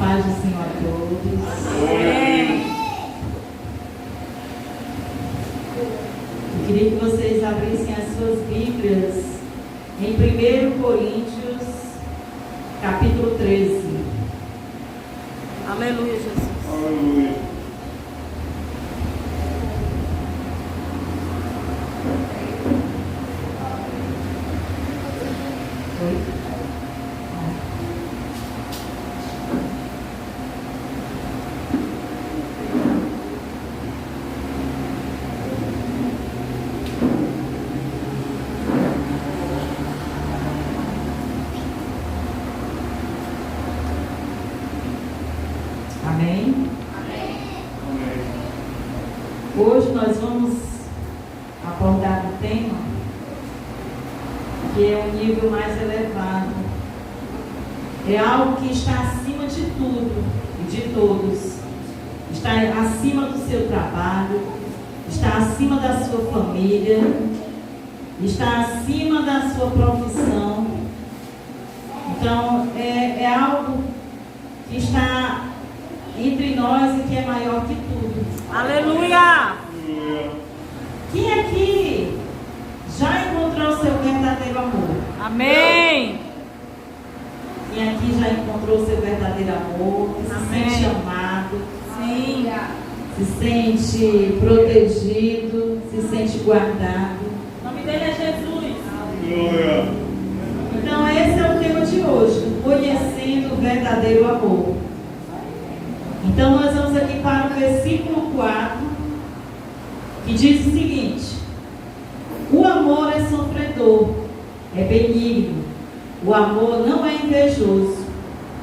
paz do Senhor a todos. Amém. Eu queria que vocês abrissem as suas Bíblias em 1 Coríntios, capítulo 13. Aleluia, Jesus. Aleluia. Amém? Hoje nós vamos abordar um tema que é um nível mais elevado. É algo que está acima de tudo e de todos. Está acima do seu trabalho, está acima da sua família, está acima da sua profissão. Então, é algo que está entre nós e que é maior que tudo. Aleluia! Quem aqui já encontrou o seu verdadeiro amor? Amém! Quem aqui já encontrou o seu verdadeiro amor? Que Amém. se sente amado, Sim. se sente protegido, se sente guardado. O nome dele é Jesus. Glória. Então esse é o tema de hoje, conhecendo o verdadeiro amor. Então nós vamos aqui para o versículo 4, que diz o seguinte: o amor é sofredor, é benigno, o amor não é invejoso,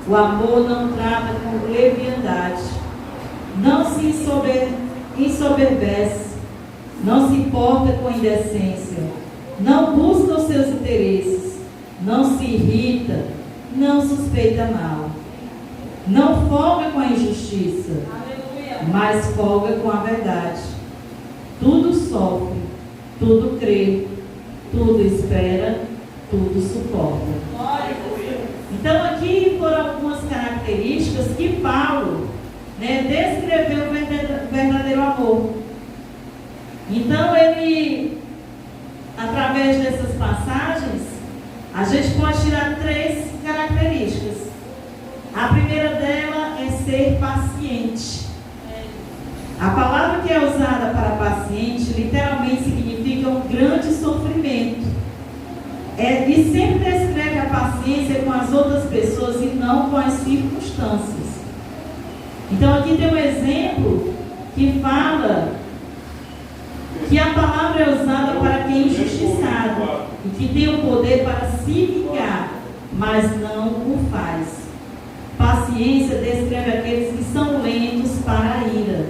o amor não trata com leviandade, não se ensoberbece, não se importa com indecência, não busca os seus interesses, não se irrita, não suspeita mal. Não folga com a injustiça, mas folga com a verdade. Tudo sofre, tudo crê, tudo espera, tudo suporta. Então aqui foram algumas características que Paulo, descreveu o verdadeiro amor. Então ele, através dessas passagens, a gente pode tirar 3 características. A primeira dela é ser paciente. A palavra que é usada para paciente literalmente significa um grande sofrimento. E sempre descreve a paciência com as outras pessoas e não com as circunstâncias. Então aqui tem um exemplo que fala que a palavra é usada para quem é injustiçado e que tem o poder para se vingar, mas não o faz. Paciência descreve aqueles que são lentos para a ira.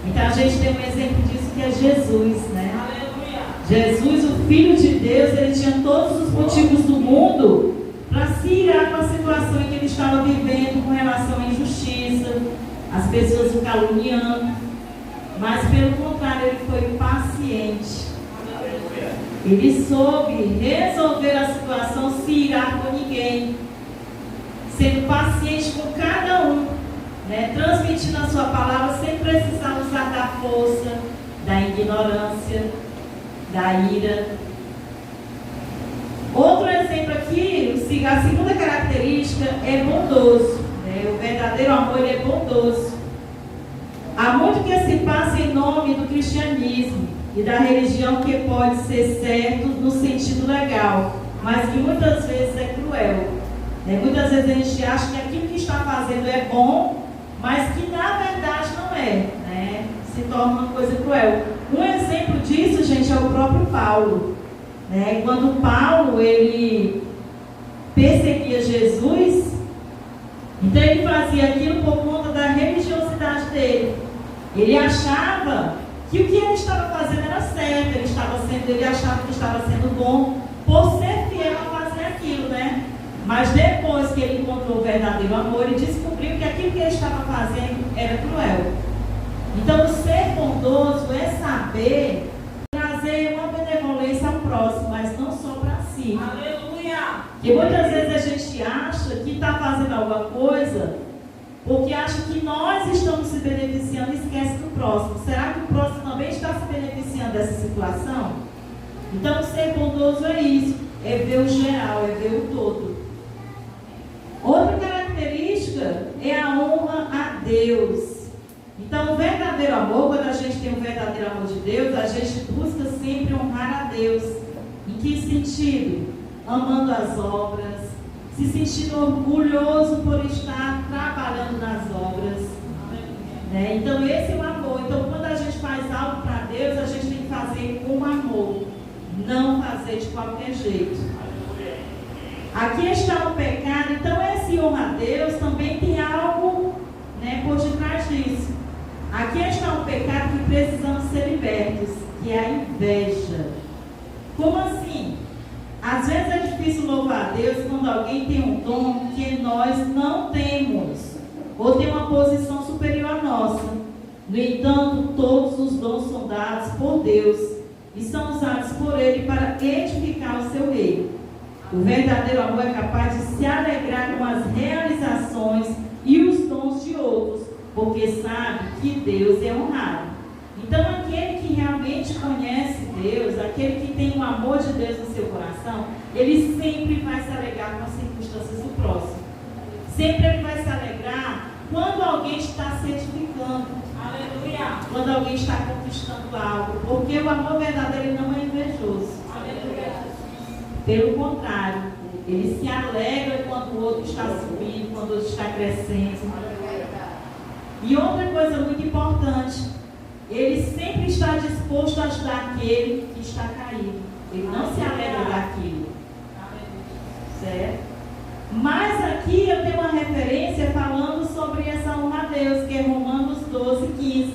Então a gente tem um exemplo disso que é Jesus, né? Aleluia! Jesus, o Filho de Deus, ele tinha todos os motivos do mundo para se irar com a situação em que ele estava vivendo com relação à injustiça, as pessoas o caluniando, mas pelo contrário, ele foi paciente. Ele soube resolver a situação, se irar com ninguém, sendo paciente com cada um, transmitindo a sua palavra sem precisar usar da força, da ignorância, da ira. Outro exemplo aqui, a segunda característica é bondoso. O verdadeiro amor, ele é bondoso. Há muito que se passa em nome do cristianismo e da religião que pode ser certo no sentido legal, mas que muitas vezes é cruel. Muitas vezes a gente acha que aquilo que está fazendo é bom, mas que na verdade não é, se torna uma coisa cruel. Um exemplo disso, gente, é o próprio Paulo. Quando Paulo, ele perseguia Jesus, então ele fazia aquilo por conta da religiosidade dele. Ele achava que o que ele estava fazendo era certo, ele achava que estava sendo bom por ser fiel a fazer aquilo, Mas depois que ele encontrou o verdadeiro amor, ele descobriu que aquilo que ele estava fazendo era cruel. Então, o ser bondoso é saber trazer uma benevolência ao próximo, mas não só para si. Aleluia! Que muitas vezes a gente acha que está fazendo alguma coisa porque acha que nós estamos se beneficiando e esquece do próximo. Será que o próximo também está se beneficiando dessa situação? Então, ser bondoso é isso, é ver o geral, é ver o todo. Outra característica é a honra a Deus. Então, o verdadeiro amor, quando a gente tem o verdadeiro amor de Deus, a gente busca sempre honrar a Deus. Em que sentido? Amando as obras, se sentindo orgulhoso por estar trabalhando nas obras. Né? Então, esse é o amor. Então, quando a gente faz algo para Deus, a gente tem que fazer com amor, não fazer de qualquer jeito. Aqui está o pecado. Então, esse honra a Deus também tem algo, né, por detrás disso. Aqui está um pecado que precisamos ser libertos, que é a inveja. Como assim? Às vezes é difícil louvar a Deus quando alguém tem um dom que nós não temos, ou tem uma posição superior à nossa. No entanto, todos os dons são dados por Deus e são usados por Ele para edificar o seu reino. O verdadeiro amor é capaz de se alegrar com as realizações e os dons de outros, porque sabe que Deus é honrado. Então, aquele que realmente conhece Deus, aquele que tem o amor de Deus no seu coração, ele sempre vai se alegrar com as circunstâncias do próximo. Sempre ele vai se alegrar quando alguém está se edificando. Aleluia. Quando alguém está conquistando algo. Porque o amor verdadeiro não é invejoso. Aleluia. Pelo contrário, ele se alegra quando o outro está subindo, quando o outro está crescendo. E outra coisa muito importante, ele sempre está disposto a ajudar aquele que está caído. Ele não se alegra daquilo. Certo? Mas aqui eu tenho uma referência falando sobre essa honra a Deus, que é Romanos 12:15.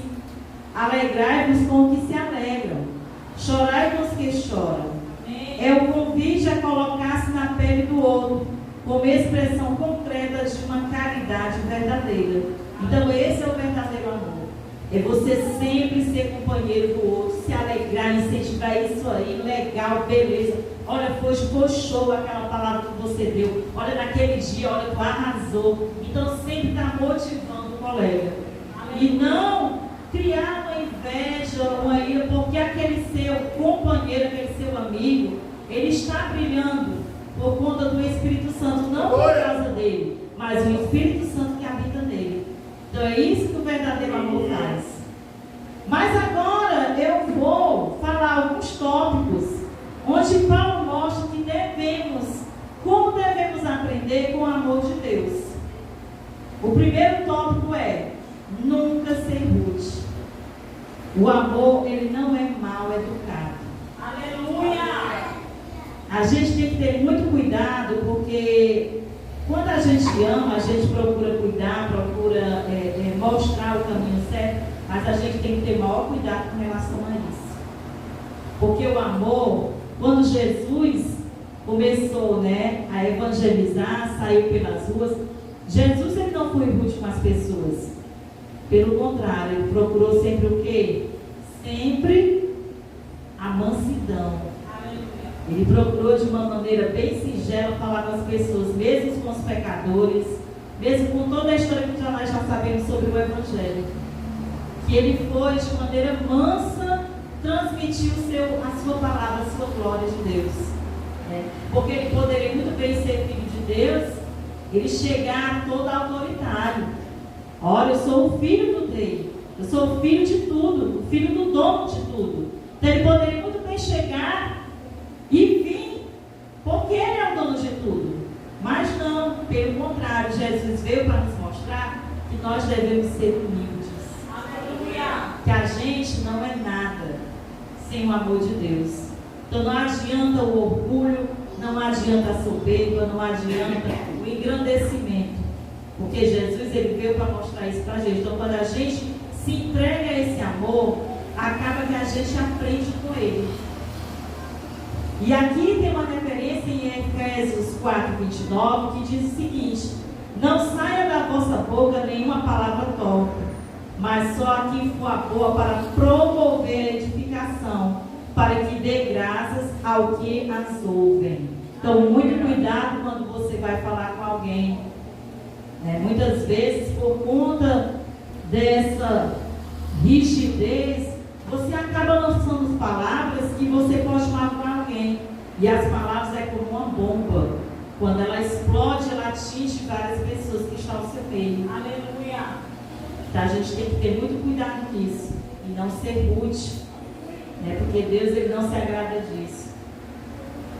Alegrai-vos com os que se alegram, chorai com os que choram. É o convite a colocar-se na pele do outro, como expressão concreta de uma caridade verdadeira. Então esse é o verdadeiro amor. É você sempre ser companheiro do outro, se alegrar, incentivar isso aí, legal, beleza. Olha, foi show aquela palavra que você deu. Olha, naquele dia, olha, tu arrasou. Então sempre está motivando o colega. E não criar uma inveja, uma ira, porque aquele seu companheiro, aquele seu amigo, ele está brilhando por conta do Espírito Santo, não por causa dele, mas o Espírito Santo que habita nele. Então é isso que o verdadeiro amor faz. Mas agora eu vou falar alguns tópicos onde Paulo mostra que como devemos aprender com o amor de Deus. O primeiro tópico é nunca ser rude. O amor, ele não é mal educado. Aleluia! A gente tem que ter muito cuidado, porque quando a gente ama, a gente procura cuidar, procura mostrar o caminho certo, mas a gente tem que ter maior cuidado com relação a isso. Porque o amor, quando Jesus começou, a evangelizar, saiu pelas ruas, Jesus ele não foi rude com as pessoas. Pelo contrário, ele procurou sempre o quê? Sempre a mansidão. Ele procurou de uma maneira bem singela falar com as pessoas, mesmo com os pecadores, mesmo com toda a história que nós já sabemos sobre o Evangelho. Que ele foi de maneira mansa transmitir a sua palavra, a sua glória de Deus. Porque ele poderia muito bem ser filho de Deus, ele chegar todo autoritário. Olha, eu sou o filho do rei, eu sou o filho de tudo, o filho do dono de tudo. Então ele poderia muito bem chegar e vir, porque ele é o dono de tudo. Mas não, pelo contrário, Jesus veio para nos mostrar que nós devemos ser humildes. Aleluia! Que a gente não é nada sem o amor de Deus. Então não adianta o orgulho, não adianta a soberba, não adianta o engrandecimento. Porque Jesus ele veio para mostrar isso para a gente. Então quando a gente se entrega a esse amor, acaba que a gente aprende com ele. E aqui tem uma referência em Efésios 4:29 que diz o seguinte: não saia da vossa boca nenhuma palavra torta, mas só a que for a boa para promover a edificação, para que dê graças ao que as ouvem. Então, muito cuidado quando você vai falar com alguém. Muitas vezes, por conta dessa rigidez, você acaba lançando palavras que você pode magoar alguém. E as palavras é como uma bomba. Quando ela explode, ela atinge várias pessoas que estão ao seu meio. Aleluia. Então a gente tem que ter muito cuidado com isso. E não ser rude. Porque Deus ele não se agrada disso.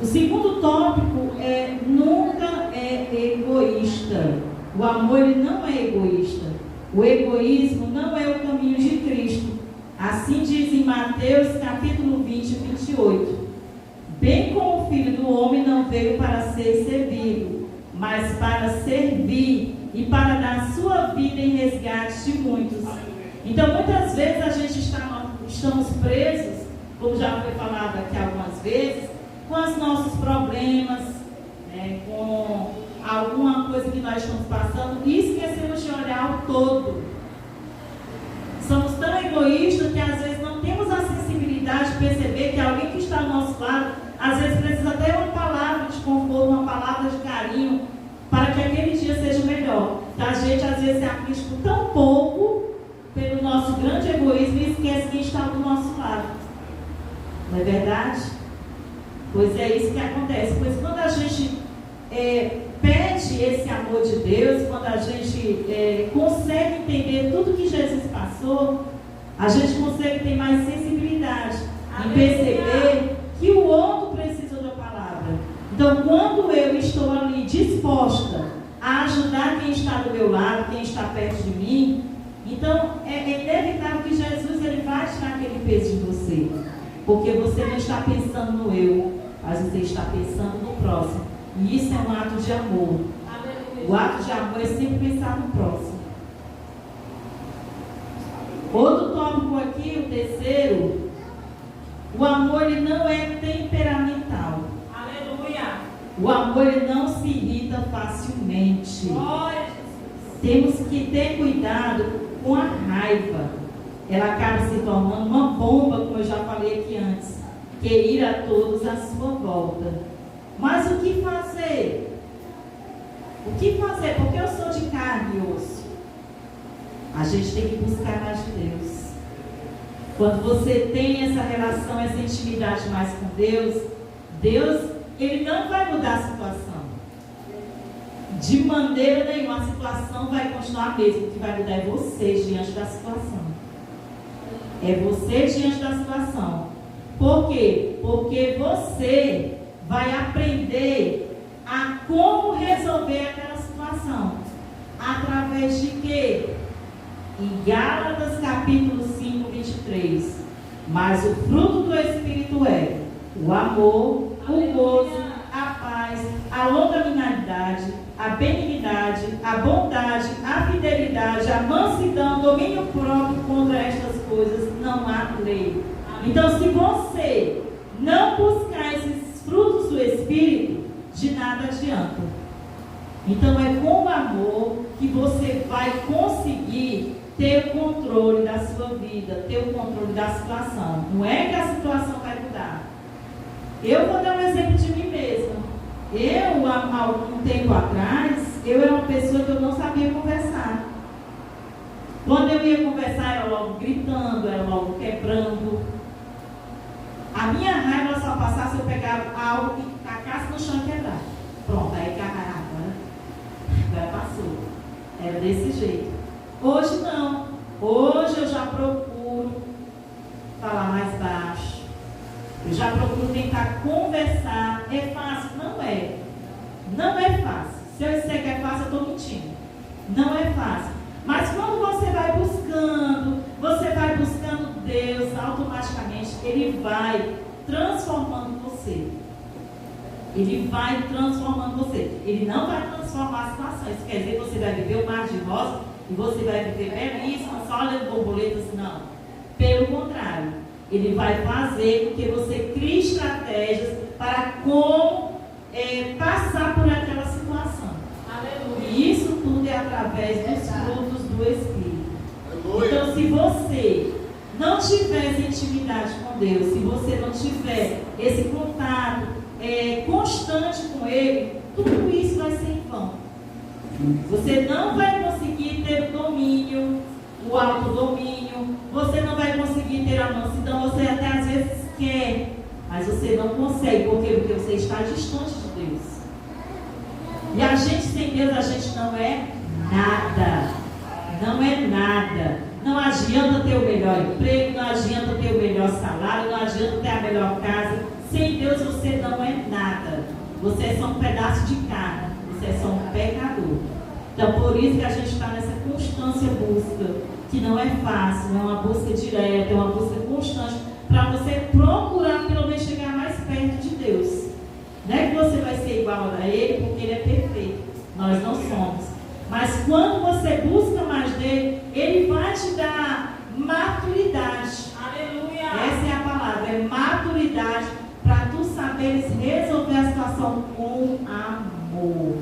O segundo tópico é nunca é egoísta. O amor ele não é egoísta. O egoísmo não é o caminho de Cristo. Assim diz em Mateus capítulo 20, 28. Bem como o Filho do Homem não veio para ser servido, mas para servir e para dar sua vida em resgate de muitos. Então, muitas vezes a gente estamos presos, como já foi falado aqui algumas vezes, com os nossos problemas, com alguma coisa que nós estamos passando e esquecemos de olhar o todo. Somos tão egoístas que às vezes não temos a sensibilidade de perceber que alguém que está ao nosso lado, às vezes precisa ter uma palavra de conforto, uma palavra de carinho, para que aquele dia seja melhor. Então a gente às vezes se aflige por tão pouco pelo nosso grande egoísmo e esquece quem está do nosso lado. Não é verdade? Pois é isso que acontece. Pois quando a gente pede esse amor de Deus, quando a gente consegue entender tudo que Jesus passou, a gente consegue ter mais sensibilidade em perceber que o outro precisa da palavra. Então, quando eu estou ali disposta a ajudar quem está do meu lado, quem está perto de mim, então é inevitável que Jesus ele vai tirar aquele peso de você, porque você não está pensando no eu, mas você está pensando no próximo. E isso é um ato de amor. O ato de amor é sempre pensar no próximo. Outro tópico aqui, o terceiro, o amor ele não é temperamental. Aleluia. O amor ele não se irrita facilmente. Glória a Jesus. Temos que ter cuidado com a raiva. Ela acaba se tornando uma bomba, como eu já falei aqui antes, que ir a todos à sua volta. Mas o que fazer? O que fazer? Porque eu sou de carne e osso. A gente tem que buscar mais de Deus. Quando você tem essa relação, essa intimidade mais com Deus, Deus, Ele não vai mudar a situação. De maneira nenhuma, a situação vai continuar a mesma. O que vai mudar é você diante da situação. É você diante da situação. Por quê? Porque você vai aprender a como resolver aquela situação. Através de quê? Em Gálatas capítulo 5, 23. Mas o fruto do Espírito é o amor, o gozo, a paz, a longanimidade, a benignidade, a bondade, a fidelidade, a mansidão, domínio próprio. Contra estas coisas não há lei. Então, se você não buscar esses frutos do Espírito, de nada adianta. Então, é com o amor que você vai conseguir ter o controle da sua vida, ter o controle da situação. Não é que a situação vai mudar. Eu vou dar um exemplo de mim mesma. Eu, há algum tempo atrás, eu era uma pessoa que eu não sabia conversar. Quando eu ia conversar, era logo gritando, era logo quebrando. A minha raiva só passava se eu pegava algo que tacasse no chão e quebrar. Pronto, aí agora passou. Era desse jeito. Hoje não. Hoje eu já procuro falar mais baixo. Eu já procuro tentar conversar. É fácil? Não é. Não é fácil. Se eu disser que é fácil, eu estou mentindo. Não é fácil. Mas quando você vai buscando Deus, automaticamente Ele vai transformando você. Ele vai transformando você. Ele não vai transformar a situação. Isso quer dizer que você vai viver o mar de rosa e você vai viver belíssimo, só olhando borboletas. Não. Pelo contrário. Ele vai fazer com que você crie estratégias para como passar por aquela situação. Aleluia. E isso tudo é através dos frutos do Espírito. Aleluia. Então, se você não tiver essa intimidade com Deus, se você não tiver esse contato constante com Ele, tudo isso vai ser em vão. Você não vai conseguir ter o domínio, o autodomínio. Você não vai conseguir ter a mansidão. Você até às vezes quer, mas você não consegue. Por quê? Porque você está distante de Deus. E a gente sem Deus, a gente não é nada. Não é nada. Não adianta ter o melhor emprego, não adianta ter o melhor salário, não adianta ter a melhor casa. Sem Deus você não é nada. Você é só um pedaço de carne. Você é só um pecador. Então por isso que a gente está nessa constância busca, que não é fácil, é uma busca direta, é uma busca constante, para você procurar pelo menos chegar mais perto de Deus. Não é que você vai ser igual a Ele, porque Ele é perfeito. Nós não somos. Mas quando você busca mais dele, Ele vai te dar maturidade. Aleluia. Essa é a palavra, é maturidade, para tu saberes resolver a situação com amor.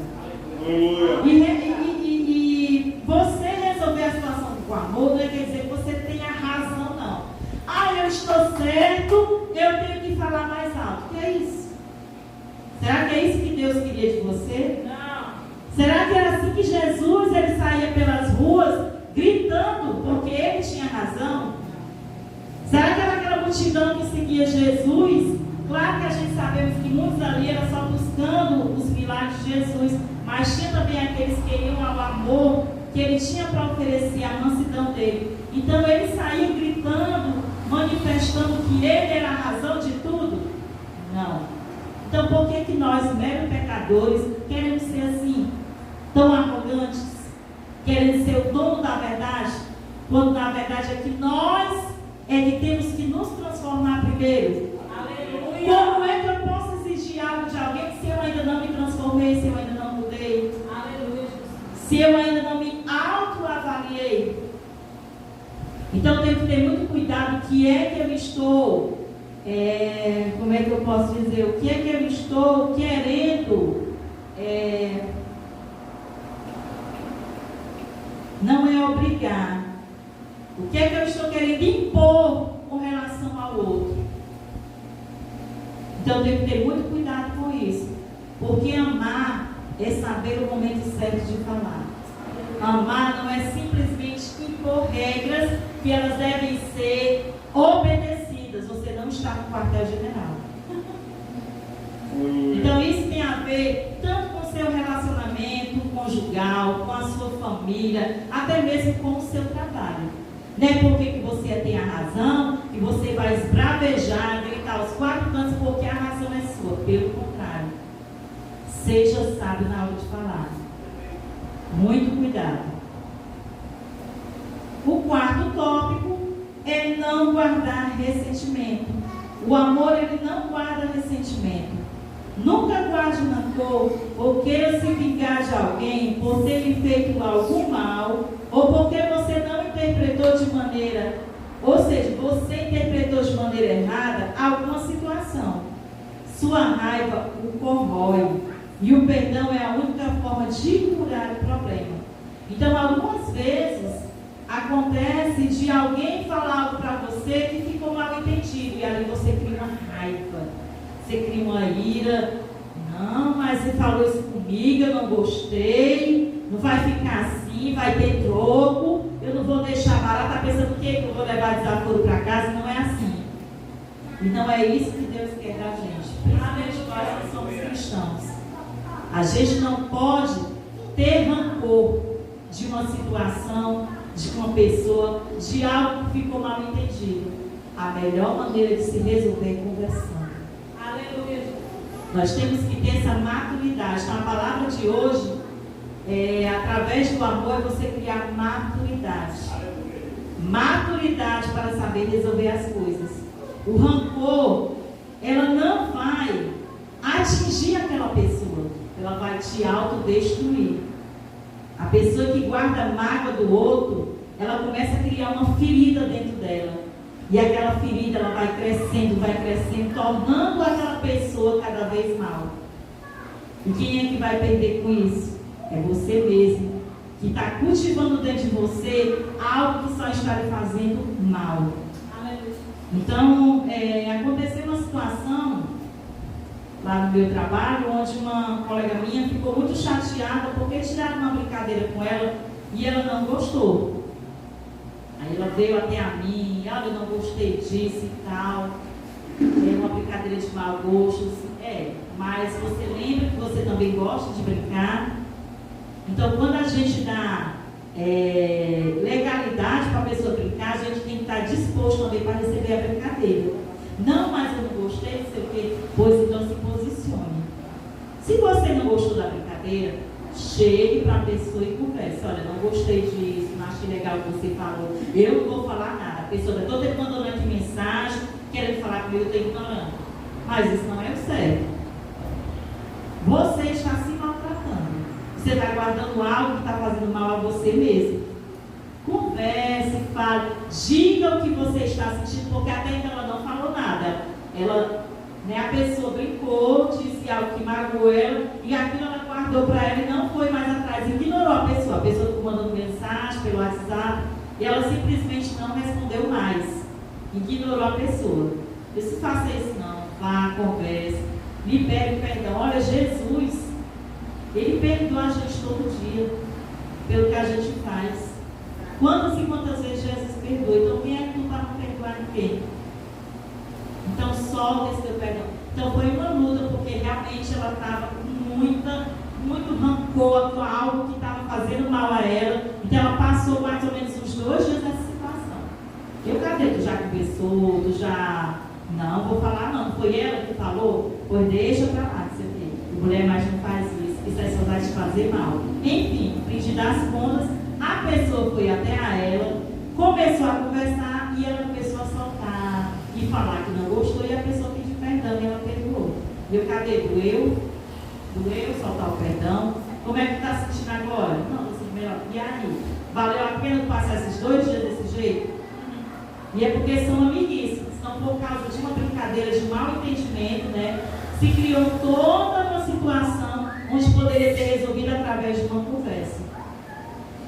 E você resolver a situação com amor não quer dizer que você tenha razão, não. Ah, eu estou certo, eu tenho que falar mais alto. Que é isso? Será que é isso que Deus queria de você? Não. Será que era assim que Jesus ele saía pelas ruas gritando porque ele tinha razão? Será que era aquela multidão que seguia Jesus? Claro que a gente sabemos que muitos ali eram só buscando os milagres de Jesus, mas tinha também aqueles que iam ao amor que ele tinha para oferecer, a mansidão dele. Então ele saía gritando, manifestando que ele era a razão de tudo? Não. Então por que nós, meros pecadores, queremos ser assim, tão arrogantes, querendo ser o dono da verdade, quando na verdade é que nós é que temos que nos transformar primeiro? Aleluia. Como é que eu posso exigir algo de alguém se eu ainda não me transformei, se eu ainda não mudei? Aleluia. Se eu ainda não me autoavaliei? Então eu tenho que ter muito cuidado. O que é que eu estou, como é que eu posso dizer? O que é que eu estou querendo? Não é obrigar. O que é que eu estou querendo impor com relação ao outro? Então eu tenho que ter muito cuidado com isso. Porque amar é saber o momento certo de falar. Amar não é simplesmente impor regras que elas devem ser obedecidas. Você não está no quartel-general. Então isso tem a ver tanto com o seu relacionamento conjugal, com a sua família, até mesmo com o seu trabalho. Não é porque que você tem a razão, que você vai esbravejar, gritar aos quatro cantos porque a razão é sua. Pelo contrário, seja sábio na hora de falar. Muito cuidado. O quarto tópico é não guardar ressentimento. O amor, ele não guarda ressentimento. Nunca guarde rancor ou queira se vingar de alguém por ter lhe feito algum mal, ou porque você não interpretou de maneira, ou seja, você interpretou de maneira errada alguma situação. Sua raiva o corrói, e o perdão é a única forma de curar o problema. Então, algumas vezes acontece de alguém falar algo para você que ficou mal entendido, e ali você cria uma raiva. Você cria uma ira. Não, mas você falou isso comigo, eu não gostei. Não vai ficar assim, vai ter troco. Eu não vou deixar barato. Está pensando o quê? Que eu vou levar desaforo para casa? Não é assim. E não é isso que Deus quer da gente. Principalmente nós que somos cristãos. A gente não pode ter rancor de uma situação, de uma pessoa, de algo que ficou mal entendido. A melhor maneira de se resolver é conversando. Aleluia. Nós temos que ter essa maturidade. Então, a palavra de hoje, através do amor, é você criar maturidade. Maturidade para saber resolver as coisas. O rancor, ela não vai atingir aquela pessoa. Ela vai te autodestruir. A pessoa que guarda a mágoa do outro, ela começa a criar uma ferida dentro dela. E aquela ferida, ela vai crescendo, tornando aquela pessoa cada vez mal. E quem é que vai perder com isso? É você mesmo, que está cultivando dentro de você algo que só está lhe fazendo mal. Então, aconteceu uma situação lá no meu trabalho, onde uma colega minha ficou muito chateada porque tiraram uma brincadeira com ela e ela não gostou. Aí ela veio até a mim, olha, eu não gostei disso e tal. É uma brincadeira de mau gosto. Mas você lembra que você também gosta de brincar? Então, quando a gente dá legalidade para a pessoa brincar, a gente tem que estar disposto também para receber a brincadeira. Não, mas eu não gostei, não sei o quê. Pois então se posicione. Se você não gostou da brincadeira, chegue para a pessoa e converse. Olha, não gostei disso, não achei legal o que você falou. Eu não vou falar nada. A pessoa está toda mandando aqui mensagem, querendo falar comigo, eu estou ignorando. Mas isso não é o certo. Você está se maltratando. Você está guardando algo que está fazendo mal a você mesmo. Converse, fale, diga o que você está sentindo, porque até então ela não falou nada. A pessoa brincou, disse algo que magoou ela, e aquilo ela guardou para ela e não foi mais atrás, ignorou a pessoa. A pessoa ficou mandando mensagem pelo WhatsApp e ela simplesmente não respondeu mais. Ignorou a pessoa. Eu disse, faça isso não, vá, converse, libere perdão. Olha, Jesus, Ele perdoa a gente todo dia pelo que a gente faz. Quantas e quantas vezes Jesus perdoa? Então quem é que tu para não perdoar ninguém? Então solta esse teu perdão. Então foi uma luta, porque realmente ela estava com muito rancor com algo que estava fazendo mal a ela. Então ela passou mais ou menos uns 2 dias nessa situação. Cadê? Tu já conversou? Tu já... Não vou falar não. Foi ela que falou? Pois deixa pra lá, você vê. Mulher mais não faz isso. Isso é só vai te fazer mal. Enfim, no fim das contas, a pessoa foi até a ela, começou a conversar e ela começou a soltar e falar que não gostou e a pessoa pediu perdão e ela perdoou. Cadê? Doeu? Soltar o perdão? Como é que está se sentindo agora? Não, assim, melhor. E aí? Valeu a pena passar esses 2 dias desse jeito? E é porque são amiguíssimos. Então, por causa de uma brincadeira, de mau entendimento, se criou toda uma situação onde poderia ter resolvido através de uma conversa.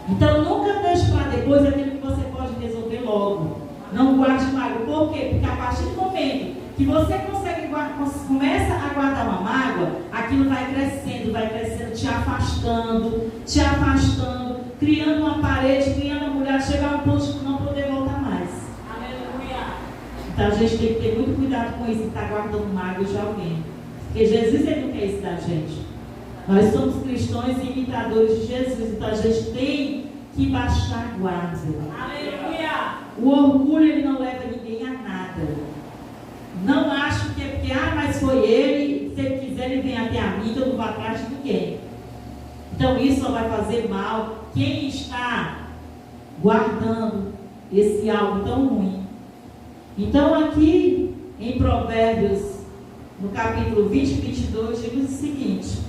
Então, nunca deixe para depois aquilo que você pode resolver logo. Não guarde mágoa. Por quê? Porque a partir do momento que você começa a guardar uma mágoa, aquilo vai crescendo, te afastando, criando uma parede, criando uma mulher, chegar a um ponto de não poder voltar mais. Aleluia. Então a gente tem que ter muito cuidado com isso, de estar guardando mágoa de alguém. Porque Jesus, Ele não quer isso da gente. Nós somos cristãos e imitadores de Jesus, então a gente tem que baixar a guarda. Aleluia. O orgulho, ele não leva ninguém a nada. Não acho que é porque, mas foi ele, se ele quiser ele vem até a mim, eu não vou atrás de ninguém. Então isso só vai fazer mal quem está guardando esse algo tão ruim. Então aqui em Provérbios, no capítulo 20 e 22, diz o seguinte: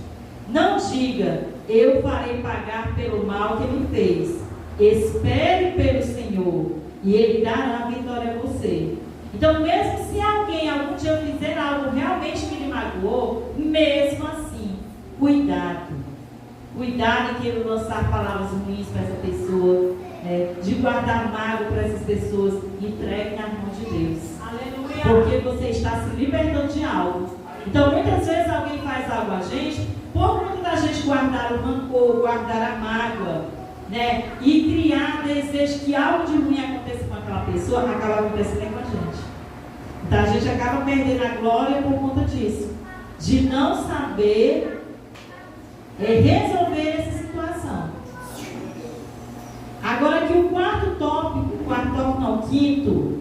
não diga, eu farei pagar pelo mal que ele fez. Espere pelo Senhor e Ele dará a vitória a você. Então, mesmo se alguém algum dia fizer algo realmente que lhe magoou, mesmo assim, cuidado. Cuidado em querer lançar palavras ruins para essa pessoa, de guardar mágoa para essas pessoas. Entregue na mão de Deus. Aleluia. Porque você está se libertando de algo. Então, muitas vezes alguém faz algo a gente, por conta da gente guardar o rancor, guardar a mágoa, e criar desejo que algo de ruim aconteça com aquela pessoa, acaba acontecendo com a gente. Então a gente acaba perdendo a glória por conta disso, de não saber resolver essa situação. Agora aqui o quinto,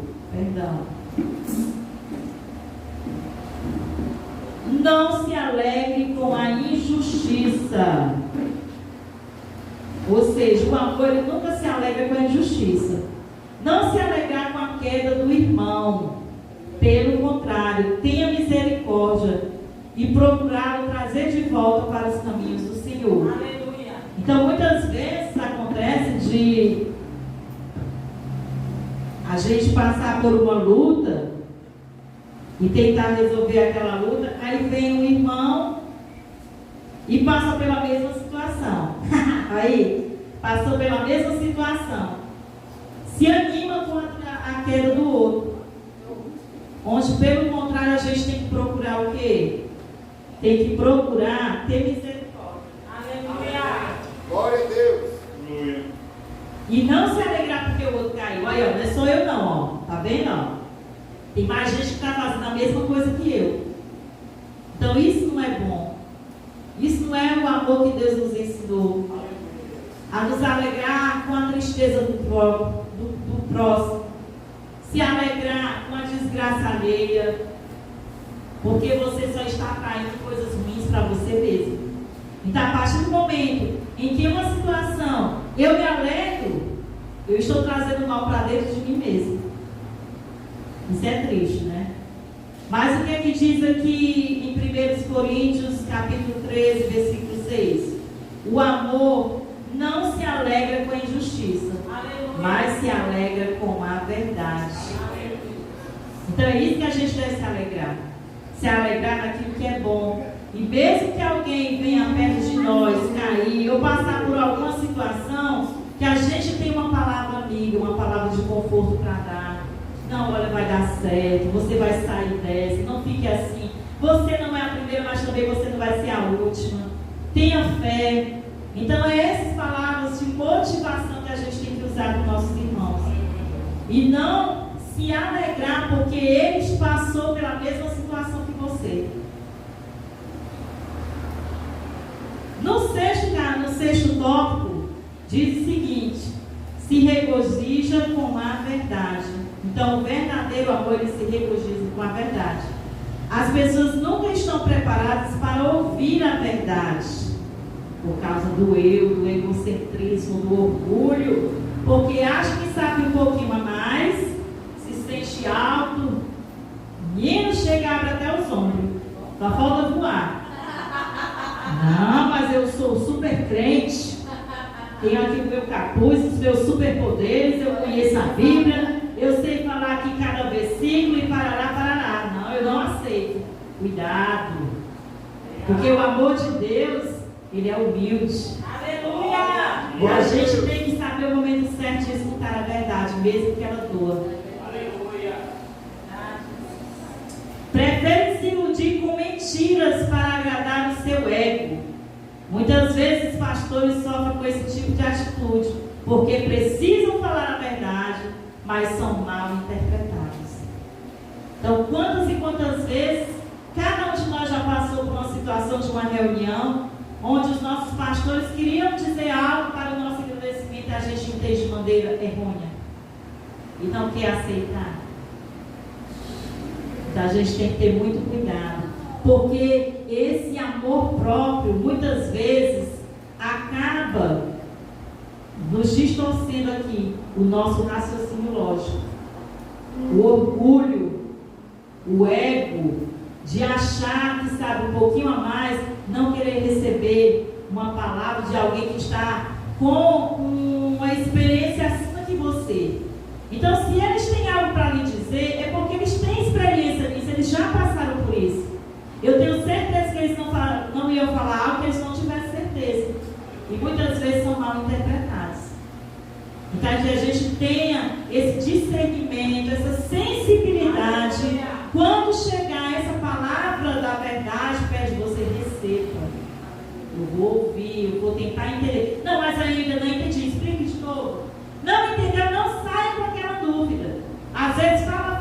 não se alegre com a injustiça. Ou seja, o amor ele nunca se alegra com a injustiça. Não se alegrar com a queda do irmão. Pelo contrário, tenha misericórdia e procurá-lo trazer de volta para os caminhos do Senhor. Aleluia. Então, muitas vezes acontece de a gente passar por uma luta e tentar resolver aquela luta, aí vem um irmão e passa pela mesma situação. Aí, passou pela mesma situação. Se anima contra a queda do outro. Onde, pelo contrário, a gente tem que procurar o quê? tem que procurar ter misericórdia. Aleluia. Glória a Deus. Aleluia. E não se alegrar porque o outro caiu. Olha, não é só eu não, ó. Tá vendo, ó? Tem mais gente que está fazendo a mesma coisa que eu. Então isso não é bom. Isso não é o amor que Deus nos ensinou. A nos alegrar com a tristeza do próximo. Se alegrar com a desgraça alheia. Porque você só está atraindo coisas ruins para você mesmo. Então, a partir do momento em que uma situação eu me alegro, eu estou trazendo mal para dentro de mim mesmo. Isso é triste, né? Mas o que é que diz aqui em 1 Coríntios, capítulo 13, versículo 6? O amor não se alegra com a injustiça, mas se alegra com a verdade. Então é isso que a gente deve se alegrar. Se alegrar naquilo que é bom. E mesmo que alguém venha perto de nós, cair, ou passar por alguma situação, que a gente tem uma palavra amiga, uma palavra de conforto para dar. Não, olha, vai dar certo, você vai sair dessa, não fique assim. Você não é a primeira, mas também você não vai ser a última. Tenha fé. Então é essas palavras de motivação que a gente tem que usar com nossos irmãos. E não se alegrar porque eles passou pela mesma situação que você. No sexto tópico, diz o seguinte: se regozija com a verdade. Então, o verdadeiro amor, ele se regozija com a verdade. As pessoas nunca estão preparadas para ouvir a verdade, por causa do eu, do egocentrismo, do orgulho, porque acha que sabe um pouquinho a mais, se sente alto, menino chega, abre até os ombros, só falta voar. Não, mas eu sou super crente, tenho aqui o meu capuz, os meus superpoderes, eu conheço a Bíblia, eu sei falar aqui cada versículo e parará, parará. Não, eu não aceito. Cuidado, porque o amor de Deus, ele é humilde. Aleluia. E a gente tem que saber o momento certo de escutar a verdade, mesmo que ela doa. Aleluia. Prefere se iludir com mentiras para agradar o seu ego. Muitas vezes pastores sofrem com esse tipo de atitude, porque precisam falar a verdade, mas são mal interpretados. Então, quantas e quantas vezes cada um de nós já passou por uma situação de uma reunião onde os nossos pastores queriam dizer algo para o nosso agradecimento e a gente entende de maneira errônea e não quer aceitar. Então a gente tem que ter muito cuidado, porque esse amor próprio muitas vezes acaba nos distorcendo aqui o nosso raciocínio lógico, o orgulho, o ego de achar que sabe um pouquinho a mais, não querer receber uma palavra de alguém que está com uma experiência acima de você. Então, se eles têm algo para lhe dizer, é porque eles têm experiência nisso, eles já passaram por isso. Eu tenho certeza que eles não iam falar algo que eles não tivessem certeza. E muitas vezes são mal interpretados. Então, que a gente tenha esse discernimento, essa sensibilidade. Quando chegar essa palavra da verdade perto de você, receba. Eu vou ouvir, eu vou tentar entender. Não, mas ainda não entendi, explique de novo. Não entendeu, não saia com aquela dúvida. Às vezes fala,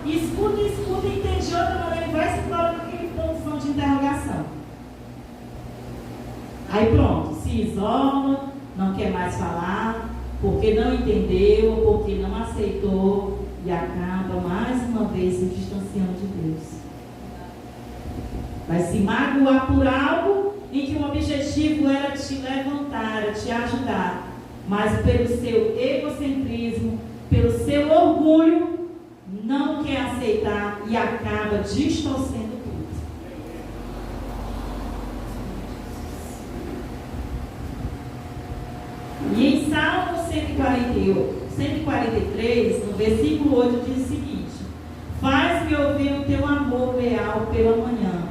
escuta, entende de outra maneira e vai se embora com aquele ponto de interrogação. Aí pronto, se isola, não quer mais falar, porque não entendeu, ou porque não aceitou, e acaba mais uma vez se distanciando de Deus. Vai se magoar por algo em que o objetivo era te levantar, era te ajudar, mas pelo seu egocentrismo, pelo seu orgulho, não quer aceitar e acaba distorcendo tudo. E em Salmo 143, no versículo 8, diz o seguinte: faz-me ouvir o teu amor leal pela manhã,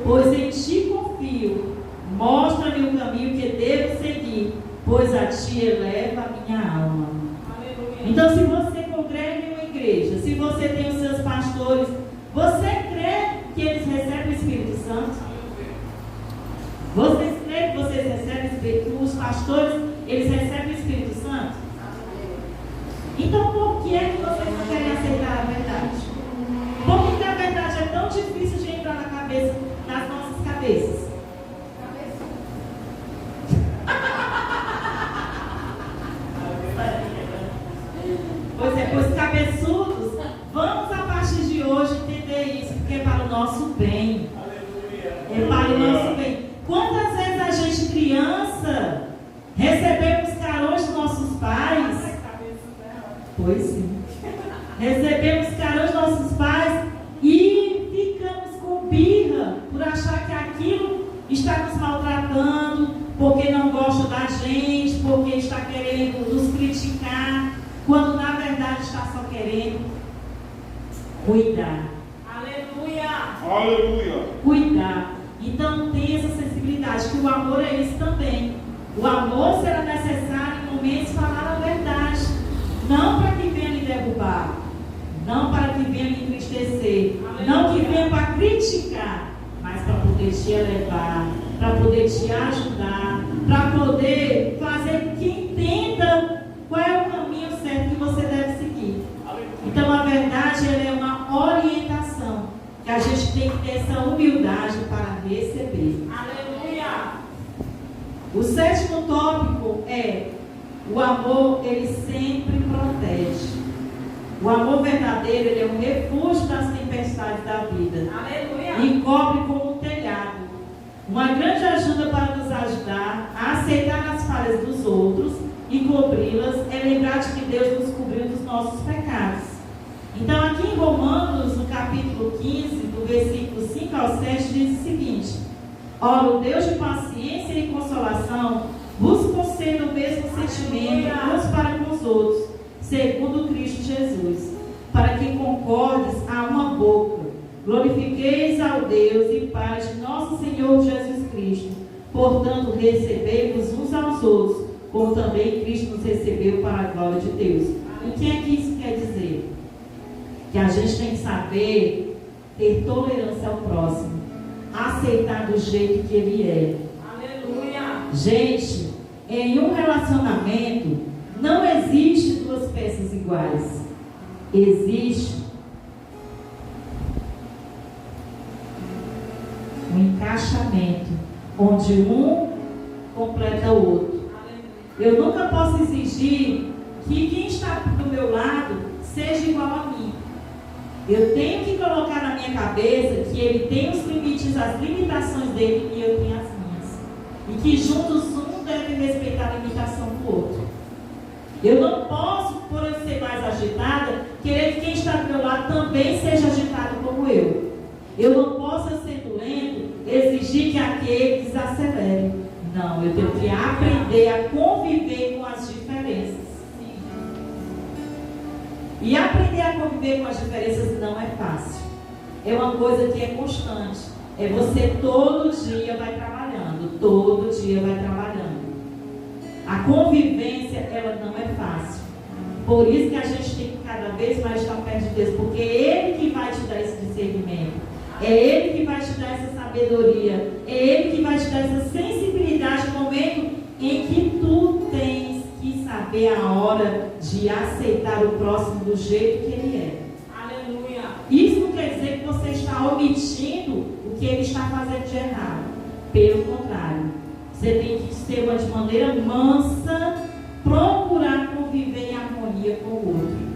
pois em ti confio, mostra-me o caminho que devo seguir, pois a ti eleva a minha alma. Então, se você congrega em uma igreja, se você tem os seus pastores, você crê que eles recebem o Espírito Santo? pastores, eles recebem o Espírito Santo? Então, por que é que vocês não querem aceitar a verdade? Por que a verdade é tão difícil de entrar nas nossas cabeças? Pois é, pois cabeçudos, vamos a partir de hoje entender isso, porque é para o nosso bem. É para o nosso bem. Quantas vezes a gente, criança, recebemos carões dos nossos pais? Pois sim. Recebemos carões dos nossos pais e ficamos com birra por achar que aquilo está nos maltratando, porque não gosta da gente, porque está querendo nos criticar, quando na verdade está só querendo cuidar. Aleluia. Aleluia. Cuidar. Então tenha essa sensibilidade, que o amor é isso também. O amor será necessário em momentos falar a verdade, não para que venha lhe derrubar, não para que venha lhe entristecer, não que venha para criticar, mas para poder te elevar, para poder te ajudar, para poder fazer que entenda qual é o caminho certo que você deve seguir. Então a verdade, ela é uma orientação que a gente tem que ter essa humildade para receber. Aleluia. O sétimo tópico é: o amor, ele sempre protege. O amor verdadeiro, ele é um refúgio das tempestades da vida. Aleluia. E cobre como um telhado. Uma grande ajuda para nos ajudar a aceitar as falhas dos outros e cobri-las é lembrar de que Deus nos cobriu dos nossos pecados. Então aqui em Romanos, no capítulo 15, do versículo 5 ao 7, diz o seguinte: ora, o Deus de paciência e consolação vos conceda o mesmo sentimento uns para com os outros, segundo Cristo Jesus, para que concordes a uma boca, glorifiqueis ao Deus e Pai de nosso Senhor Jesus Cristo. Portanto, recebei-vos uns aos outros, como também Cristo nos recebeu para a glória de Deus. O que é que isso quer dizer? Que a gente tem que saber ter tolerância ao próximo, aceitar do jeito que ele é. Aleluia. Gente, em um relacionamento não existe duas peças iguais. Existe um encaixamento onde um completa o outro. Eu nunca posso exigir que quem está do meu lado seja igual a mim. Eu tenho que colocar na minha cabeça que ele tem os limites, as limitações dele e eu tenho as minhas. E que juntos um deve respeitar a limitação do outro. Eu não posso, por eu ser mais agitada, querer que quem está do meu lado também seja agitado como eu. Eu não posso, sendo lento, exigir que aquele desacelere. Não, eu tenho que aprender a conviver com as diferenças. E aprender a conviver com as diferenças não é fácil. É uma coisa que é constante. É você todo dia vai trabalhando. Todo dia vai trabalhando. A convivência, ela não é fácil. Por isso que a gente tem que cada vez mais estar perto de Deus. Porque é Ele que vai te dar esse discernimento. É Ele que vai te dar essa sabedoria. É Ele que vai te dar essa sensibilidade no momento em que tu tens que saber a hora de aceitar o próximo do jeito que ele é. Aleluia. Isso não quer dizer que você está omitindo o que ele está fazendo de errado. Pelo contrário, você tem que ser de maneira mansa, procurar conviver em harmonia com o outro.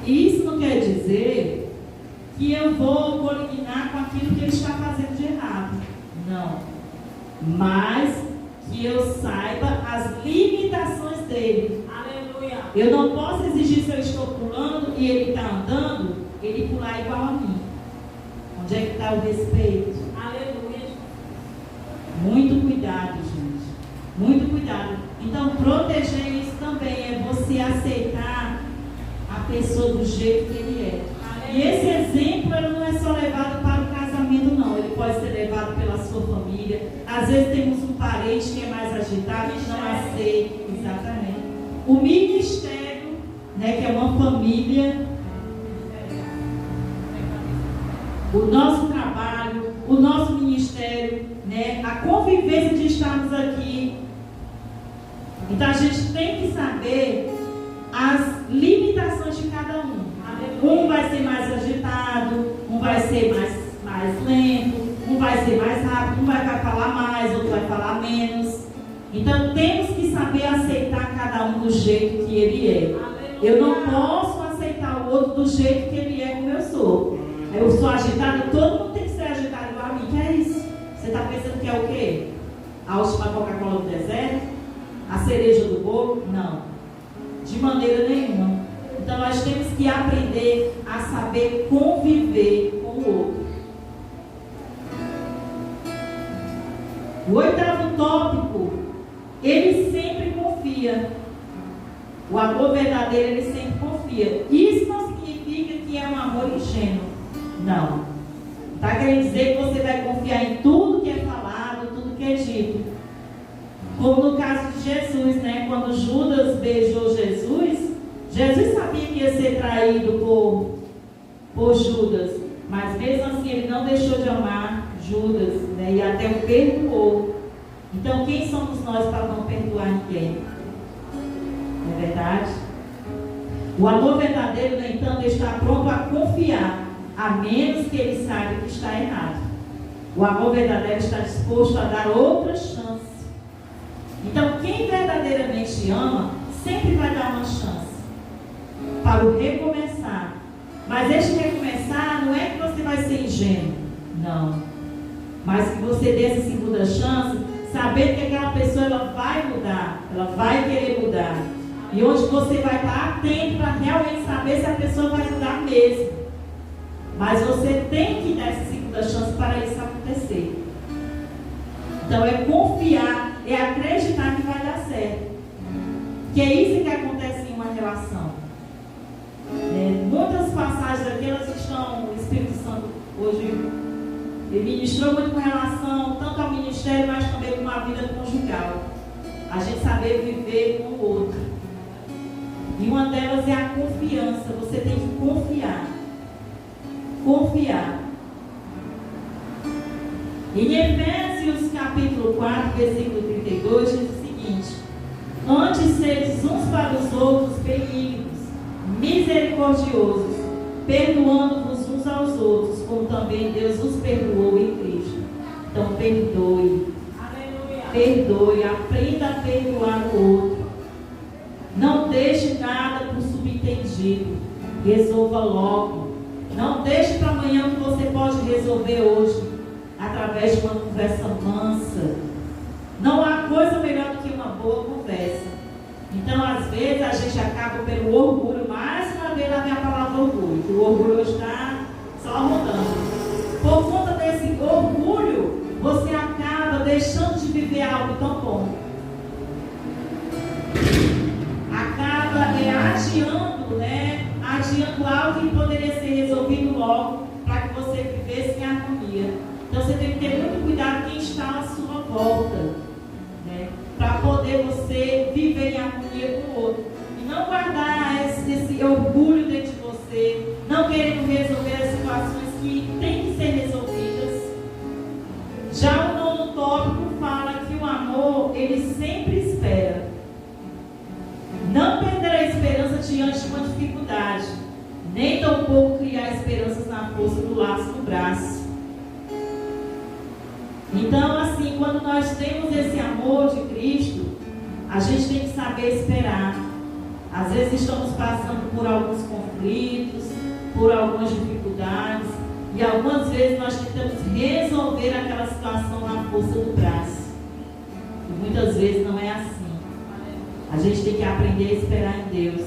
Isso não quer dizer que eu vou colignar com aquilo que ele está fazendo de errado. Não. Mas que eu saiba as limitações dele. Aleluia. Eu não posso exigir, se eu estou pulando e ele está andando, ele pular igual a mim. Onde é que está o respeito? Aleluia. Muito cuidado, gente. Muito cuidado. Então, proteger isso também é você aceitar a pessoa do jeito que ele é. E esse exemplo, ele não é só levado para o casamento, não. Ele pode ser levado pela sua família. Às vezes temos um parente que é mais agitado e não aceita. Exatamente. O ministério, né, que é uma família, o nosso trabalho, o nosso ministério, né, a convivência de estarmos aqui. Então a gente tem que saber as limitações de cada um. Um vai ser mais agitado, um vai ser mais lento, um vai ser mais rápido, um vai falar mais, outro vai falar menos. Então temos que saber aceitar cada um do jeito que ele é. Eu não posso aceitar o outro do jeito que ele é como eu sou. Eu sou agitada, todo mundo tem que ser agitado igual a mim. Que é isso? Você está pensando que é o quê? A última Coca-Cola do deserto? A cereja do bolo? Não. De maneira nenhuma. Então nós temos que aprender a saber conviver com o outro. O 8º tópico, ele sempre confia. O amor verdadeiro, ele sempre confia. Isso não significa que é um amor ingênuo. Não. Está querendo dizer que você vai confiar em tudo que é falado, tudo que é dito. Como no caso de Jesus, né? Quando Judas beijou Jesus, Jesus sabia que ia ser traído por Judas. Mas mesmo assim ele não deixou de amar Judas, né? E até o perdoou. Então quem somos nós para não perdoar ninguém? Não é verdade? O amor verdadeiro, no entanto, está pronto a confiar, a menos que ele saiba que está errado. O amor verdadeiro está disposto a dar outra chance. Então, quem verdadeiramente ama, sempre vai dar uma chance para o recomeçar. Mas este recomeçar não é que você vai ser ingênuo, não. Mas que você dê essa segunda chance, sabendo que aquela pessoa ela vai mudar, ela vai querer mudar. E onde você vai estar atento para realmente saber se a pessoa vai mudar mesmo. Mas você tem que dar essa segunda chance para isso acontecer. Então é confiar, é acreditar que vai dar certo. Que é isso que acontece em uma relação. Muitas passagens aqui, elas estão, o Espírito Santo hoje ele ministrou muito com relação tanto ao ministério, mas também com a vida conjugal. A gente saber viver com o outro. E uma delas é a confiança. Você tem que confiar. Confiar. Em Efésios capítulo 4, versículo 32, diz o seguinte: antes sedes uns para os outros benignos, misericordiosos, perdoando-vos uns aos outros, como também Deus os perdoou em Cristo. Então perdoe. Aleluia. Perdoe, aprenda a perdoar o outro. Não deixe nada por subentendido. Resolva logo. Não deixe para amanhã o que você pode resolver hoje, através de uma conversa mansa. Não há coisa melhor do que uma boa conversa. Então, às vezes, a gente acaba pelo orgulho, mais uma vez na minha palavra orgulho, que o orgulho está só rodando. Por conta desse orgulho, você acaba deixando de viver algo tão bom. Acaba adiando, né? Adiando algo que poderia ser resolvido logo, para que você vivesse em harmonia. Então você tem que ter muito cuidado quem está à sua volta, né? Para poder você viver em harmonia com o outro. E não guardar esse orgulho dentro de você, não querendo resolver as situações que têm que ser resolvidas. Já o 9º tópico fala que o amor, ele sempre espera. Não perder a esperança diante de uma dificuldade, nem tampouco criar esperanças na força do laço no braço. Então, assim, quando nós temos esse amor de Cristo, a gente tem que saber esperar. Às vezes estamos passando por alguns conflitos, por algumas dificuldades, e algumas vezes nós tentamos resolver aquela situação na força do braço. E muitas vezes não é assim. A gente tem que aprender a esperar em Deus.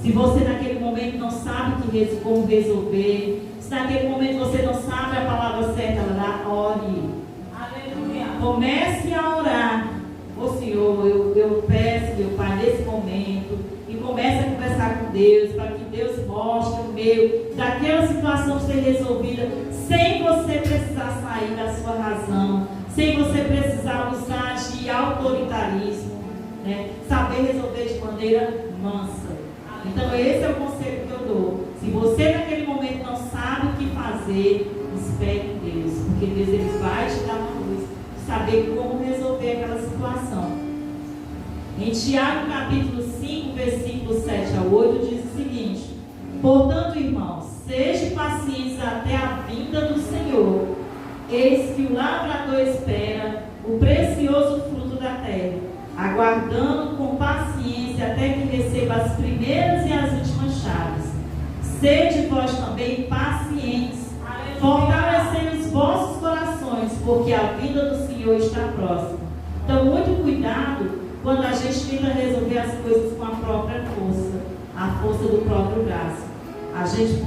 Se você naquele momento não sabe como resolver, se naquele momento você não sabe a palavra certa, ore. Aleluia. Comece a orar. Ô Senhor, eu peço, meu Pai, nesse momento, e comece a conversar com Deus, para que Deus mostre o meio daquela situação ser resolvida, sem você precisar sair da sua razão, sem você precisar usar de autoritarismo, né? Saber resolver de maneira mansa. Então esse é o conselho que eu dou. Se você naquele momento não sabe o que fazer, espere em Deus, porque Deus ele vai te dar uma luz de saber como resolver aquela situação. Em Tiago capítulo 5, versículos 7 ao 8 diz o seguinte: portanto, irmãos, sejam pacientes até a vinda do Senhor. Eis que o lavrador espera o precioso fruto da terra, aguardando com paciência até que receba as primeiras e as últimas chaves. Sede vós também pacientes, fortalecendo os vossos corações, porque a vinda do Senhor está próxima. Então, muito cuidado quando a gente tenta resolver as coisas com a própria força, a força do próprio braço. A gente,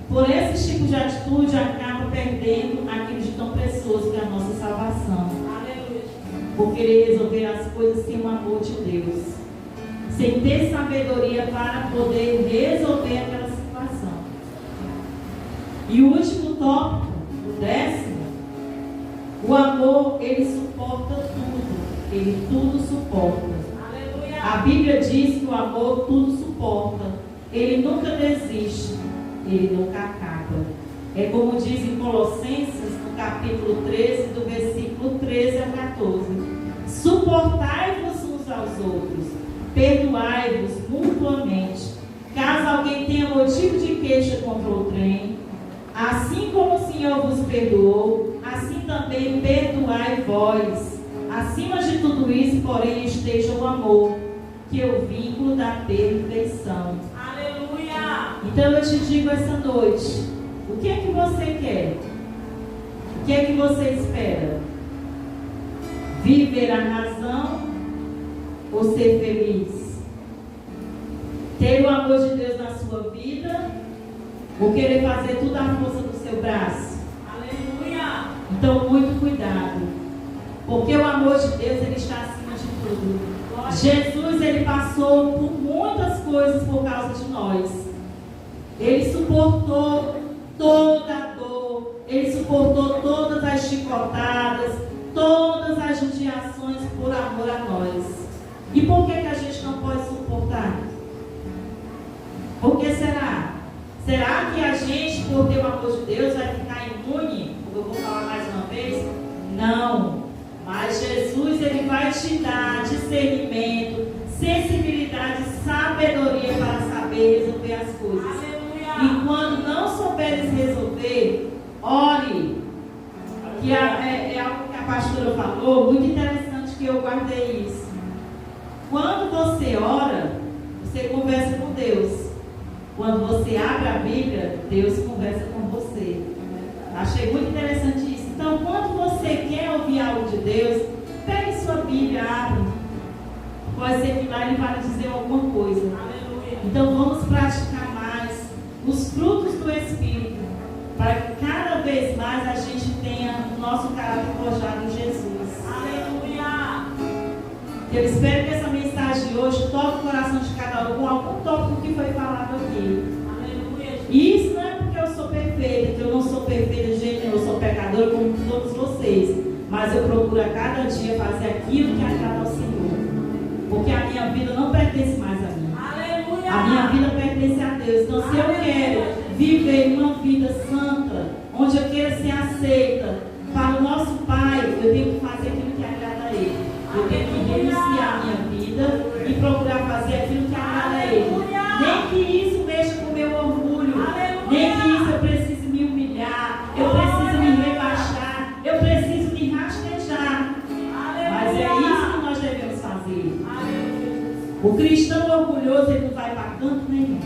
por esses tipos de atitude, acaba perdendo aquilo de tão precioso que é a nossa salvação. Aleluia. Por querer resolver as coisas sem o amor de Deus, sem ter sabedoria para poder resolver aquela situação. E o último tópico, o 10º, o amor, ele suporta tudo. Ele tudo suporta. Aleluia. A Bíblia diz que o amor tudo suporta. Ele nunca desiste. Ele nunca acaba. É como diz em Colossenses, no capítulo 13, do versículo 13 ao 14. Suportai-vos uns aos outros. Perdoai-vos mutuamente. Caso alguém tenha motivo de queixa contra outrem, assim como o Senhor vos perdoou, assim também perdoai vós. Acima de tudo isso, porém, esteja o amor, que é o vínculo da perfeição. Aleluia! Então eu te digo essa noite, o que é que você quer? O que é que você espera? Viver a razão ou ser feliz? Ter o amor de Deus na sua vida ou querer fazer tudo à força do seu braço? Aleluia! Então, muito cuidado. Porque o amor de Deus, ele está acima de tudo. Jesus, ele passou por muitas coisas por causa de nós. Ele suportou toda a dor. Ele suportou todas as chicotadas, todas as judiações por amor a nós. E por que a gente não pode suportar? Por que será? Será que a gente, por ter o amor de Deus, vai ficar imune? Eu vou falar mais uma vez. Não. Mas Jesus, ele vai te dar discernimento, sensibilidade, sabedoria para saber resolver as coisas. Aleluia. E quando não souberes resolver, ore. Que é algo que a pastora falou, muito interessante, que eu guardei isso. Quando você ora, você conversa com Deus. Quando você abre a Bíblia, Deus conversa com você. Achei muito interessante isso. Então, quando você quer ouvir algo de Deus, pegue sua Bíblia, abre. Pode ser que lá ele vai dizer alguma coisa. Aleluia. Então, vamos praticar mais os frutos do Espírito, para que cada vez mais a gente tenha o nosso caráter forjado em Jesus. Aleluia. Eu espero que essa mensagem de hoje toque o coração de cada um com algum tópico que foi falado aqui. Aleluia. E isso não é porque eu sou perfeita, que eu não sou perfeita de jeito nenhum, eu sou pecadora como todos vocês. Mas eu procuro a cada dia fazer aquilo que agrada ao Senhor. Porque a minha vida não pertence mais a mim. Aleluia. A minha vida pertence a Deus. Então, se eu quero viver uma vida santa, onde eu queira ser aceita para o nosso Pai, eu tenho que fazer aquilo que agrada a Ele. Eu tenho que renunciar a minha vida e procurar fazer aquilo que agrada a Ele. Nem que isso mexa com o meu orgulho. Nem que isso eu preciso me humilhar. Eu preciso me rebaixar. Eu preciso me rastejar. Mas é isso que nós devemos fazer. O cristão orgulhoso, ele não vai para canto nenhum.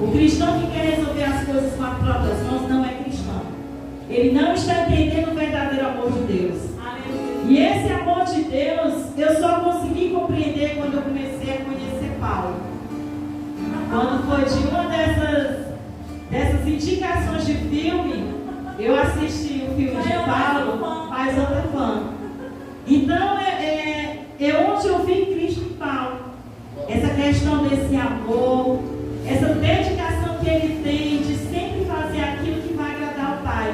O cristão que quer resolver as coisas com as próprias mãos não é cristão. Ele não está entendendo o verdadeiro amor de Deus. E esse amor de Deus, eu só consegui compreender quando eu comecei a conhecer Paulo. Quando foi de uma dessas indicações de filme, eu assisti o filme de Paulo, mais outra fã. Então, é onde eu vi Cristo em Paulo. Essa questão desse amor, essa dedicação que ele tem de sempre fazer aquilo que vai agradar ao Pai.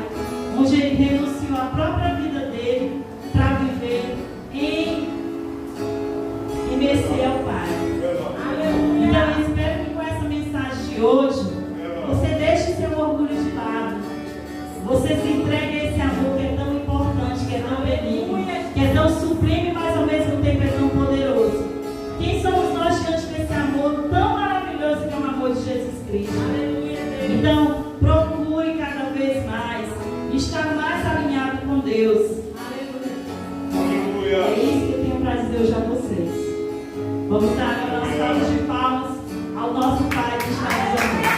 Onde ele renunciou à própria vida dele para viver em mercê ao Pai. Jesus Cristo. Aleluia, Deus. Então, procure cada vez mais estar mais alinhado com Deus. Aleluia. É isso que eu tenho para dizer hoje a vocês. Vamos dar agora uma salva de palmas ao nosso Pai que está nos amando.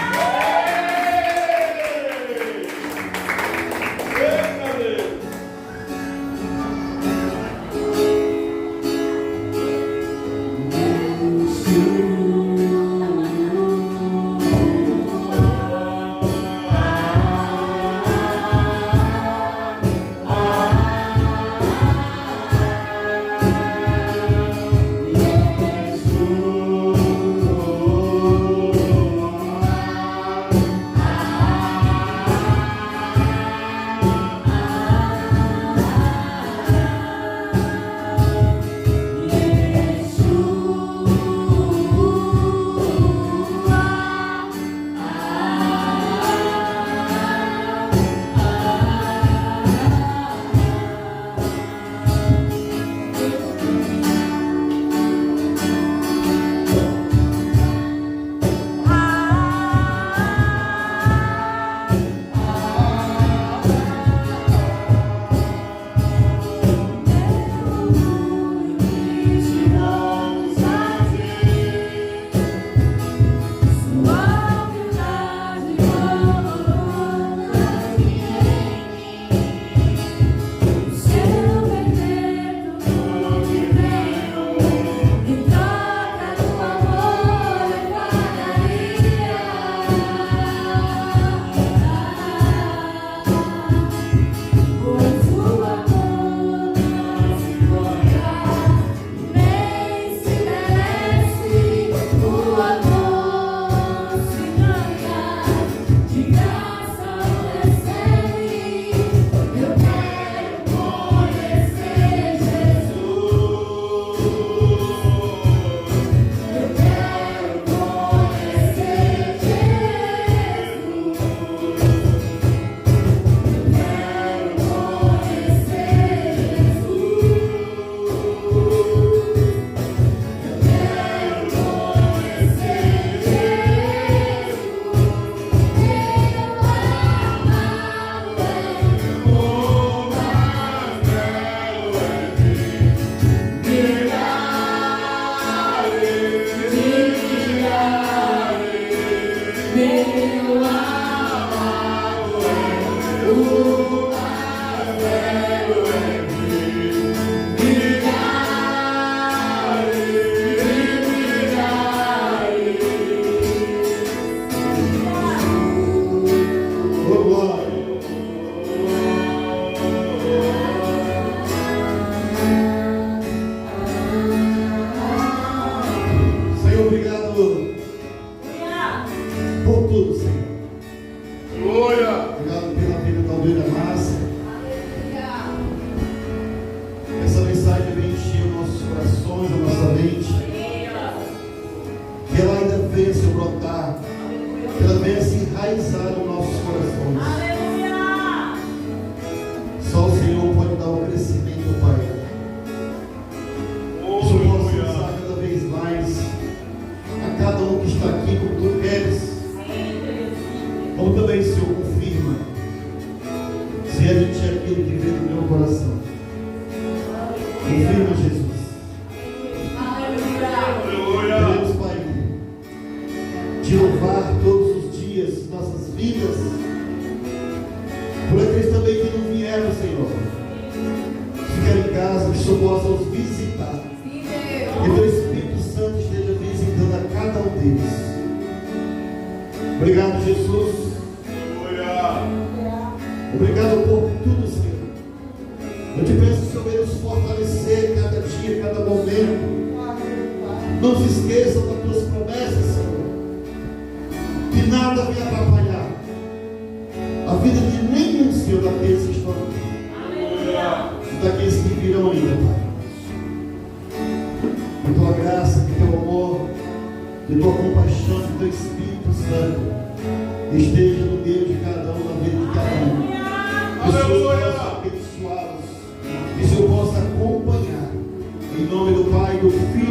Em nome do Pai, do Filho